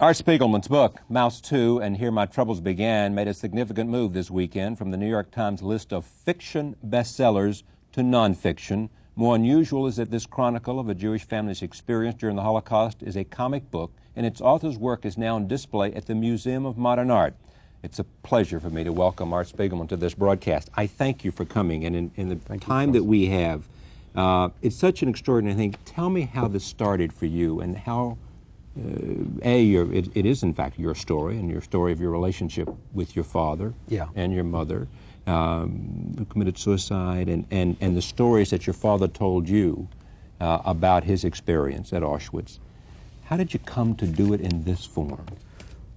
Art Spiegelman's book, Mouse 2 and Here My Troubles Began, made a significant move this weekend from the New York Times list of fiction bestsellers to nonfiction. More unusual is that this chronicle of a Jewish family's experience during the Holocaust is a comic book, and its author's work is now on display at the Museum of Modern Art. It's a pleasure for me to welcome Art Spiegelman to this broadcast. I thank you for coming, and in the time that we have, it's such an extraordinary thing. Tell me how this started for you and how it is in fact your story and your story of your relationship with your father and your mother who committed suicide, and the stories that your father told you about his experience at Auschwitz. How did you come to do it in this form?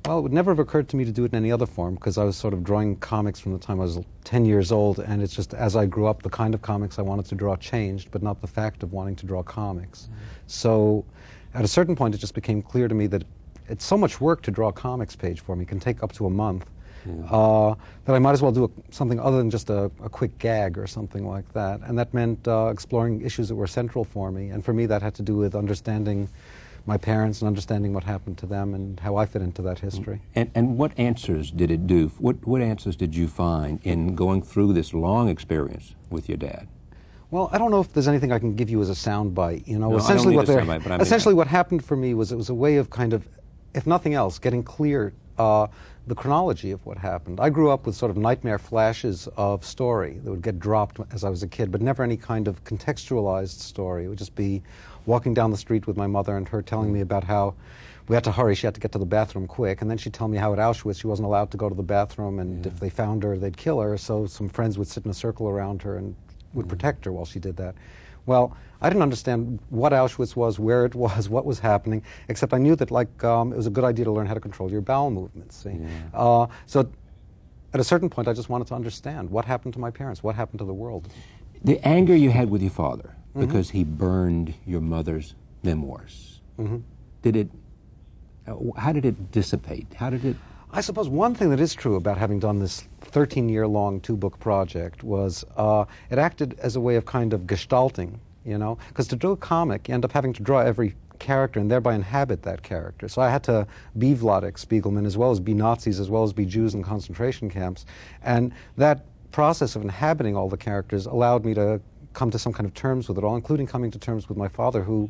Well, it would never have occurred to me to do it in any other form because I was sort of drawing comics from the time I was 10 years old, and it's just as I grew up, the kind of comics I wanted to draw changed, but not the fact of wanting to draw comics. Mm-hmm. So at a certain point, it just became clear to me that it's so much work to draw a comics page for me. It can take up to a month. That I might as well do something other than just a quick gag or something like that. And that meant exploring issues that were central for me. And for me, that had to do with understanding my parents and understanding what happened to them and how I fit into that history. And what answers did it do? What answers did you find in going through this long experience with your dad? Well, I don't know if there's anything I can give you as a soundbite. You know, no, essentially essentially what happened for me was it was a way of kind of, if nothing else, getting clear the chronology of what happened. I grew up with sort of nightmare flashes of story that would get dropped as I was a kid, but never any kind of contextualized story. It would just be walking down the street with my mother and her telling me about how we had to hurry, she had to get to the bathroom quick, and then she'd tell me how at Auschwitz she wasn't allowed to go to the bathroom, and if they found her, they'd kill her, so some friends would sit in a circle around her and would protect her while she did that. Well, I didn't understand what Auschwitz was, where it was, what was happening, except I knew that, like, it was a good idea to learn how to control your bowel movements, see? So at a certain point, I just wanted to understand what happened to my parents, what happened to the world. The anger you had with your father, because he burned your mother's memoirs, how did it dissipate? How did it... I suppose one thing that is true about having done this 13-year-long two-book project was it acted as a way of kind of gestalting, you know? Because to do a comic, you end up having to draw every character and thereby inhabit that character. So I had to be Vladek Spiegelman as well as be Nazis, as well as be Jews in concentration camps. And that process of inhabiting all the characters allowed me to come to some kind of terms with it all, including coming to terms with my father, who,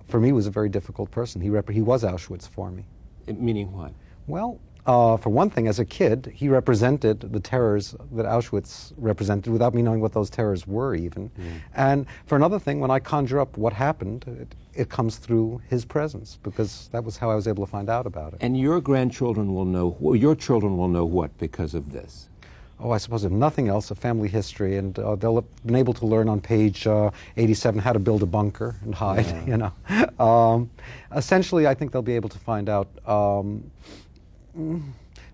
for me, was a very difficult person. He was Auschwitz for me. Meaning what? Well, for one thing, as a kid, he represented the terrors that Auschwitz represented without me knowing what those terrors were even. And for another thing, when I conjure up what happened, it comes through his presence, because that was how I was able to find out about it. And your grandchildren will know, your children will know what because of this? Oh, I suppose if nothing else, a family history, and they'll have been able to learn on page 87 how to build a bunker and hide, you know. Essentially, I think they'll be able to find out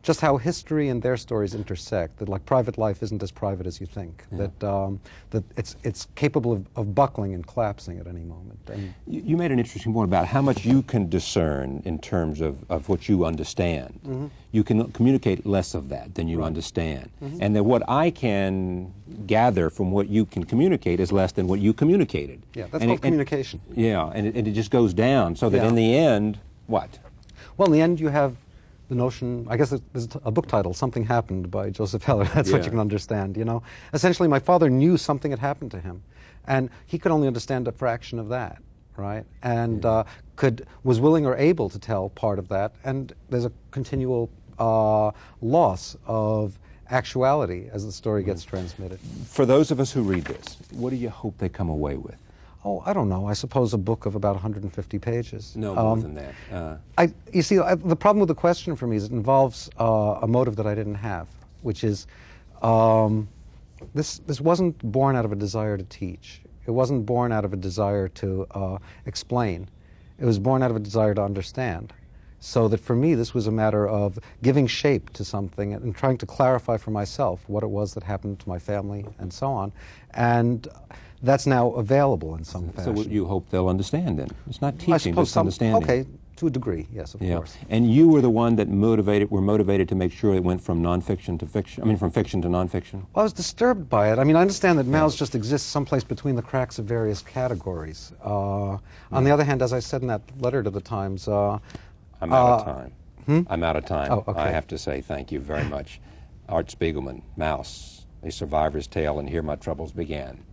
just how history and their stories intersect, that like private life isn't as private as you think, that it's capable of buckling and collapsing at any moment. And you made an interesting point about how much you can discern in terms of what you understand. You can communicate less of that than you understand. And that what I can gather from what you can communicate is less than what you communicated. Yeah, that's called communication. And it just goes down, so that in the end, what? Well, in the end you have the notion, I guess there's a book title, Something Happened by Joseph Heller. That's what you can understand, you know. Essentially, my father knew something had happened to him, and he could only understand a fraction of that, right? And was willing or able to tell part of that, and there's a continual loss of actuality as the story gets transmitted. For those of us who read this, what do you hope they come away with? Oh, I don't know. I suppose a book of about 150 pages. No more than that. You see, the problem with the question for me is it involves a motive that I didn't have, which is this wasn't born out of a desire to teach. It wasn't born out of a desire to explain. It was born out of a desire to understand. So that for me, this was a matter of giving shape to something and trying to clarify for myself what it was that happened to my family and so on. And that's now available in some fashion. So you hope they'll understand then? It's not teaching, it's understanding. Okay, to a degree, yes, of course. And you were the one that were motivated to make sure it went from nonfiction to fiction, I mean from fiction to nonfiction? Well, I was disturbed by it. I mean, I understand that mouths just exist someplace between the cracks of various categories. On the other hand, as I said in that letter to the Times, I'm out of time. I'm out of time. Oh, okay. I have to say thank you very much. Art Spiegelman, Mouse, A Survivor's Tale, and Here My Troubles Began.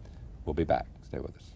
We'll be back. Stay with us.